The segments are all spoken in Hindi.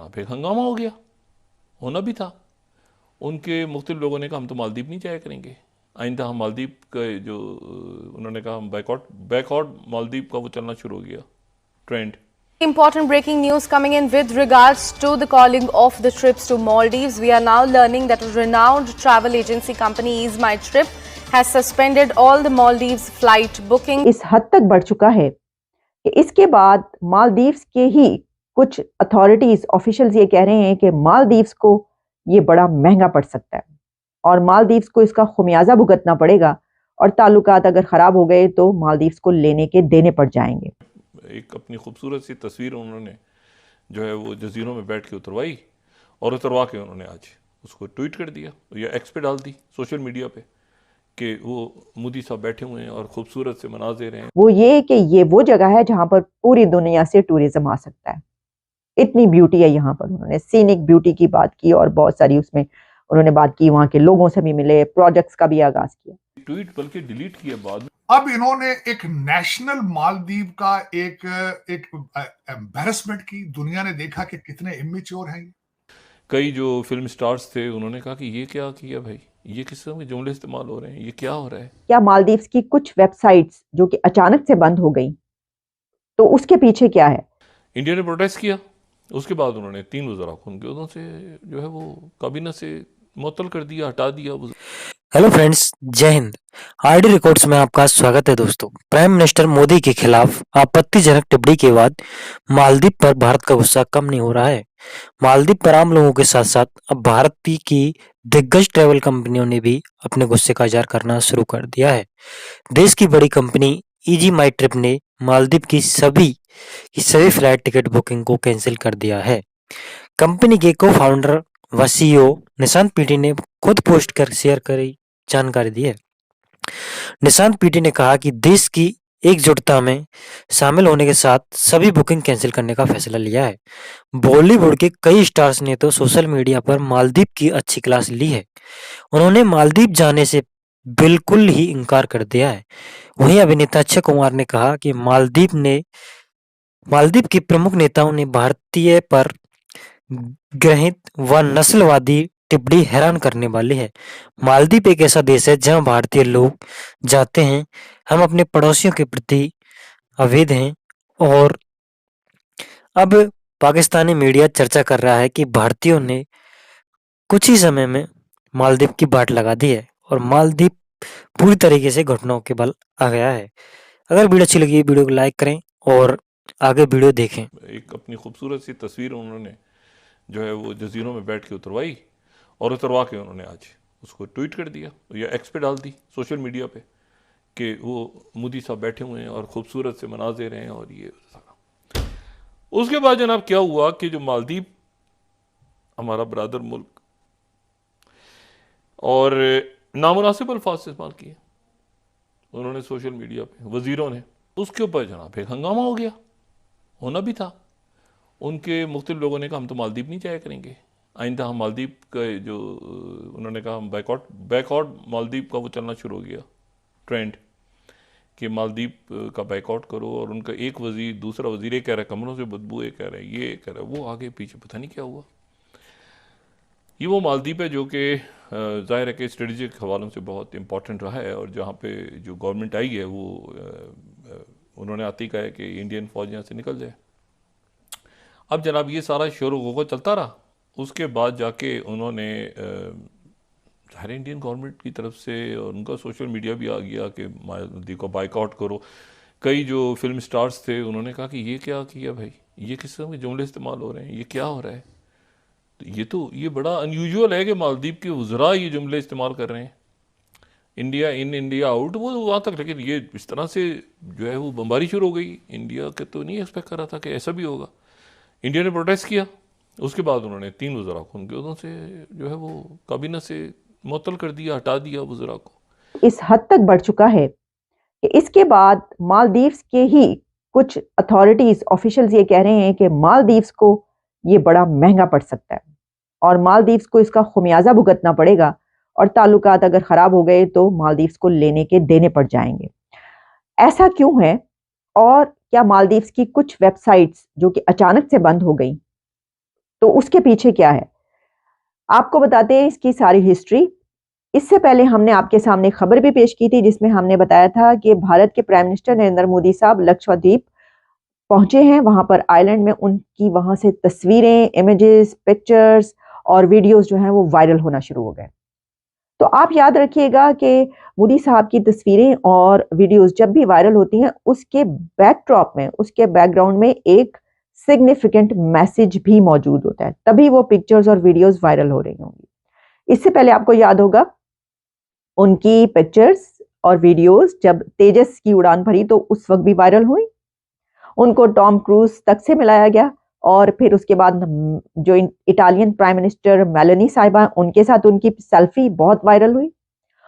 फिर हंगामा हो गया, होना भी था। उनके मुख्तलिफ लोगों ने कहा हम तो मालदीव नहीं जाया करेंगे, आइंदा हम मालदीव का जो उन्होंने कहा हम बैकआउट मालदीव का वो चलना शुरू हो गया trend. Important breaking news coming in with regards to the calling of the trips to Maldives. We are now learning that a renowned travel agency company Ease My Trip has suspended all the Maldives flight booking. इस हद तक बढ़ चुका है कि इसके बाद मालदीव्स के ही कुछ अथॉरिटीज ऑफिशियल्स ये कह रहे हैं कि मालदीव्स को ये बड़ा महंगा पड़ सकता है और मालदीव्स को इसका खुमियाजा भुगतना पड़ेगा और ताल्लुकात अगर खराब हो गए तो मालदीव्स को लेने के देने पड़ जाएंगे। एक अपनी खूबसूरत सी तस्वीर उन्होंने जो है वो जजीरों में बैठ के उतरवाई और उतरवा के उन्होंने आज उसको ट्वीट कर दिया या एक्स पे डाल दी सोशल मीडिया पे कि वो मोदी साहब बैठे हुए हैं और खूबसूरत से मनाजिर हैं। वो ये कि ये वो जगह है जहां पर पूरी दुनिया से टूरिज्म आ सकता है, इतनी ब्यूटी है यहाँ पर। उन्होंने सीनिक ब्यूटी की बात की और बहुत सारी उसमें उन्होंने बात की, वहाँ के लोगों से भी मिले, प्रोजेक्ट्स का भी आगाज किया। ट्वीट बल्कि डिलीट किया बाद में। अब इन्होंने एक नेशनल मालदीव का एक एम्बैरेसमेंट की, दुनिया ने देखा कि कितने इमेच्योर हैं। कई जो फिल्म स्टार्स थे उन्होंने कहा कि ये क्या किया भाई, ये किस तरह के जुमले इस्तेमाल हो रहे हैं, ये क्या हो रहा है। क्या मालदीव्स की कुछ वेबसाइट्स जो कि अचानक से बंद हो गई, तो उसके पीछे क्या है? इंडिया ने प्रोटेस्ट किया, उसके बाद उन्होंने 3 वज़रा को उनके उदों से जो है वो काबीना से मुअत्तल कर दिया, हटा दिया। हेलो फ्रेंड्स, जय हिंद। आरडी रिकॉर्ड्स में आपका स्वागत है। दोस्तों, प्राइम मिनिस्टर मोदी के खिलाफ आपत्तिजनक टिप्पणी के बाद मालदीव पर भारत का गुस्सा कम नहीं हो रहा है। मालदीव पर आम लोगों के साथ साथ अब भारत की दिग्गज ट्रैवल कंपनियों ने भी अपने गुस्से का इजहार करना शुरू कर दिया है। देश की बड़ी कंपनी ईजी माई ट्रिप ने मालदीव की सभी फ्लाइट टिकट बुकिंग को कैंसिल कर दिया है। कंपनी के को फाउंडर व सीईओ निशांत पीटी ने खुद पोस्ट कर शेयर करी जानकारी दी है। निशांत पीटी ने कहा कि देश की एकजुटता में शामिल होने के साथ सभी बुकिंग कैंसिल करने का फैसला लिया है। बॉलीवुड के कई स्टार्स ने तो सोशल मीडिया पर मालदीव की अच्छी क्लास ली है। उन्होंने मालदीव जाने से बिल्कुल ही इनकार कर दिया है। वहीं अभिनेता अक्षय कुमार ने कहा कि मालदीव के प्रमुख नेताओं ने भारतीय पर ग्रहित व नस्लवादी टिप्पणी हैरान करने वाली है। मालदीव एक ऐसा देश है जहां भारतीय लोग जाते हैं। हम अपने पड़ोसियों के प्रति अवैध हैं और अब पाकिस्तानी मीडिया चर्चा कर रहा है कि भारतीयों ने कुछ ही समय में मालदीव की बाट लगा दी है और मालदीव पूरी तरीके से घुटनों के बल आ गया है। अगर वीडियो अच्छी लगी वीडियो को लाइक करें और आगे वीडियो देखें। एक अपनी खूबसूरत सी तस्वीर उन्होंने जो है वो जजीरों में बैठ के उतरवाई और उतरवा के उन्होंने आज उसको ट्वीट कर दिया या एक्स पे डाल दी सोशल मीडिया पे कि वो मोदी साहब बैठे हुए हैं और खूबसूरत से मनाजिर हैं और ये सारा। उसके बाद जनाब क्या हुआ कि जो मालदीव हमारा बरादर मुल्क और नामुनासिब अल्फाज इस्तेमाल किए उन्होंने सोशल मीडिया पे वजीरों ने, उसके ऊपर जनाब एक हंगामा हो गया, होना भी था। उनके मुख्तलिफ लोगों ने कहा हम तो मालदीव नहीं जाया करेंगे, आइंदा हम मालदीव का जो उन्होंने कहा हम बैकआउट मालदीव का वो चलना शुरू हो गया ट्रेंड कि मालदीव का बैकआउट करो। और उनका एक वजीर दूसरा वजीर ये कह रहा है कमरों से बदबू, ये कह रहा है ये कह रहा है वो, आगे पीछे पता नहीं क्या हुआ। ये वो मालदीव है जो कि ज़ाहिर है कि स्ट्रेटजिक हवालों से बहुत इंपॉर्टेंट रहा है और जहाँ पे जो गवर्नमेंट आई है वो उन्होंने आते ही कहा है कि इंडियन फौज यहाँ से निकल जाए। अब जनाब ये सारा शोर गुल चलता रहा, उसके बाद जाके उन्होंने ज़ाहिर इंडियन गवर्नमेंट की तरफ से और उनका सोशल मीडिया भी आ गया कि मालदीव को बाइकआउट करो। कई जो फिल्म स्टार्स थे उन्होंने कहा कि ये क्या किया भाई, ये किस तरह के जुमले इस्तेमाल हो रहे हैं, ये क्या हो रहा है। तो ये बड़ा अनयूजुअल है कि मालदीव के वज़रा ये जुमले इस्तेमाल कर रहे हैं, इंडिया इन इंडिया आउट, वो वहाँ तक। लेकिन ये इस तरह से जो है वो बमबारी शुरू हो गई। इंडिया के तो नहीं एक्सपेक्ट कर रहा था कि ऐसा भी होगा। इंडिया ने प्रोटेस्ट किया, उसके बाद उन्होंने 3 वज़रा को उनके उदों से जो है वो काबीना से मुअत्तल कर दिया, हटा दिया वज़रा को। इस हद तक बढ़ चुका है कि इसके बाद मालदीव्स के ही कुछ अथॉरिटीज ऑफिशियल्स ये कह रहे हैं कि मालदीव्स को ये बड़ा महंगा पड़ सकता है और मालदीव्स को इसका खुमियाजा भुगतना पड़ेगा और ताल्लुकात अगर खराब हो गए तो मालदीव्स को लेने के देने पड़ जाएंगे। ऐसा क्यों है और क्या मालदीव्स की कुछ वेबसाइट्स जो कि अचानक से बंद हो गई, तो उसके पीछे क्या है आपको बताते हैं इसकी सारी हिस्ट्री। इससे पहले हमने आपके सामने खबर भी पेश की थी जिसमें हमने बताया था कि भारत के प्राइम मिनिस्टर नरेंद्र मोदी साहब लक्षद्वीप पहुंचे हैं। वहां पर आइलैंड में उनकी वहां से तस्वीरें, इमेजेस, पिक्चर्स और वीडियोस जो हैं वो वायरल होना शुरू हो गए। तो आप याद रखिएगा कि मोदी साहब की तस्वीरें और वीडियोस जब भी वायरल होती हैं उसके बैकड्रॉप में, उसके बैकग्राउंड में एक सिग्निफिकेंट मैसेज भी मौजूद होता है, तभी वो पिक्चर्स और वीडियोस वायरल हो रही होंगी। इससे पहले आपको याद होगा उनकी पिक्चर्स और वीडियोस जब तेजस की उड़ान भरी तो उस वक्त भी वायरल हुई। उनको टॉम क्रूज तक से मिलाया गया और फिर उसके बाद जो इटालियन प्राइम मिनिस्टर मेलानी साहिबा उनके साथ उनकी सेल्फी बहुत वायरल हुई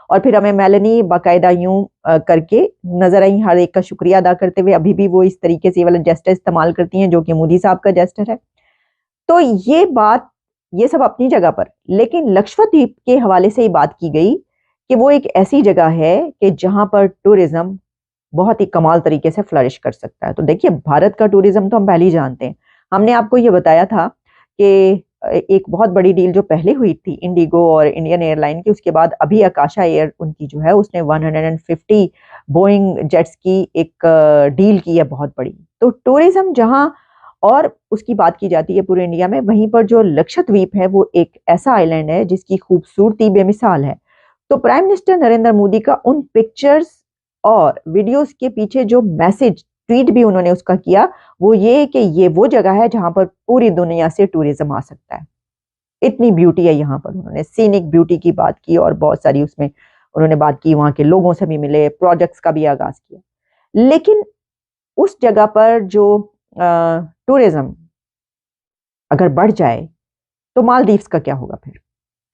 और फिर हमें मेलानी बाकायदा यूं करके नजर आई, हर एक का शुक्रिया अदा करते हुए। अभी भी वो इस तरीके से ये वाला जेस्टर इस्तेमाल करती हैं जो कि मोदी साहब का जेस्टर है। तो ये बात, ये सब अपनी जगह पर, लेकिन लक्षद्वीप के हवाले से ही बात की गई कि वो एक ऐसी जगह है कि जहां पर टूरिज्म बहुत ही कमाल तरीके से फ्लरिश कर सकता है। तो देखिए भारत का टूरिज्म तो हम पहले ही जानते हैं। हमने आपको ये बताया था कि एक बहुत बड़ी डील जो पहले हुई थी इंडिगो और इंडियन एयरलाइन की, उसके बाद अभी आकाशा एयर उनकी जो है उसने 150 बोइंग जेट्स की एक डील की है बहुत बड़ी। तो टूरिज्म जहां और उसकी बात की जाती है पूरे इंडिया में, वहीं पर जो लक्षद्वीप है वो एक ऐसा आइलैंड है जिसकी खूबसूरती बेमिसाल है। तो प्राइम मिनिस्टर नरेंद्र मोदी का उन पिक्चर्स और वीडियोस के पीछे जो मैसेज, ट्वीट भी उन्होंने उसका किया, वो ये कि ये वो जगह है जहां पर पूरी दुनिया से टूरिज्म आ सकता है। इतनी ब्यूटी है यहाँ पर। उन्होंने सीनिक ब्यूटी की बात की और बहुत सारी उसमें उन्होंने बात की, वहां के लोगों से भी मिले, प्रोजेक्ट्स का भी आगाज किया। लेकिन उस जगह पर जो टूरिज्म अगर बढ़ जाए तो मालदीव्स का क्या होगा फिर?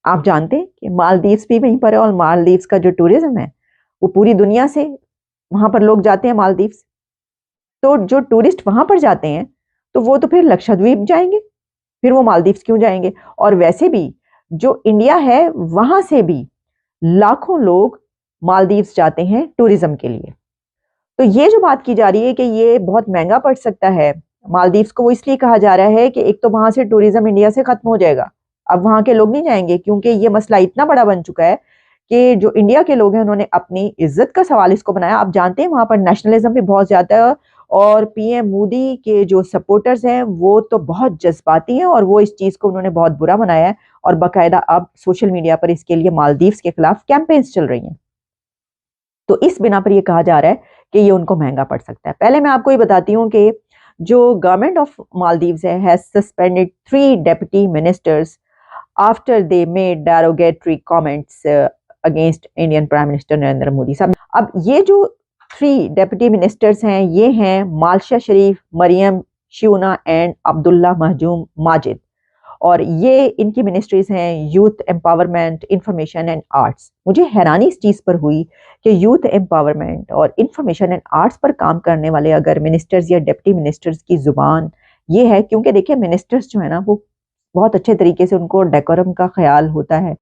आप जानते हैं कि मालदीव्स भी वहीं पर है और मालदीव्स का जो टूरिज्म है वो पूरी दुनिया से वहां पर लोग जाते हैं मालदीव्स। तो जो टूरिस्ट वहां पर जाते हैं तो वो तो फिर लक्षद्वीप जाएंगे, फिर वो मालदीव्स क्यों जाएंगे? और वैसे भी जो इंडिया है वहां से भी लाखों लोग मालदीव्स जाते हैं टूरिज्म के लिए। तो ये जो बात की जा रही है कि ये बहुत महंगा पड़ सकता है मालदीव्स को, वो इसलिए कहा जा रहा है कि एक तो वहां से टूरिज्म इंडिया से खत्म हो जाएगा, अब वहां के लोग नहीं जाएंगे क्योंकि ये मसला इतना बड़ा बन चुका है कि जो इंडिया के लोग हैं उन्होंने अपनी इज्जत का सवाल इसको बनाया। आप जानते हैं वहां पर नेशनलिज्म भी बहुत ज्यादा है और पीएम मोदी के जो सपोर्टर्स हैं वो तो बहुत जज्बाती हैं और वो इस चीज को उन्होंने बहुत बुरा मनाया है और बाकायदा अब सोशल मीडिया पर इसके लिए मालदीव्स के खिलाफ कैंपेन्स चल रही हैं। तो इस बिना पर यह कहा जा रहा है कि ये उनको महंगा पड़ सकता है। पहले मैं आपको ये बताती हूँ कि जो गवर्नमेंट ऑफ मालदीव्स है suspended 3 deputy ministers after they made derogatory comments against Indian prime minister Narendra Modi साहब। अब ये जो 3 डेप्यूटी मिनिस्टर्स हैं ये हैं मालशा शरीफ, मरियम शिउना एंड अब्दुल्ला महजूम माजिद, और ये इनकी मिनिस्ट्रीज हैं youth empowerment, information and arts. मुझे हैरानी इस चीज पर हुई कि यूथ एम्पावरमेंट और इंफॉर्मेशन एंड आर्ट्स पर काम करने वाले अगर मिनिस्टर्स या डिप्टी मिनिस्टर्स की जुबान ये है, क्योंकि देखिए मिनिस्टर्स जो है ना वो बहुत अच्छे तरीके से उनको डेकोरम का ख्याल होता है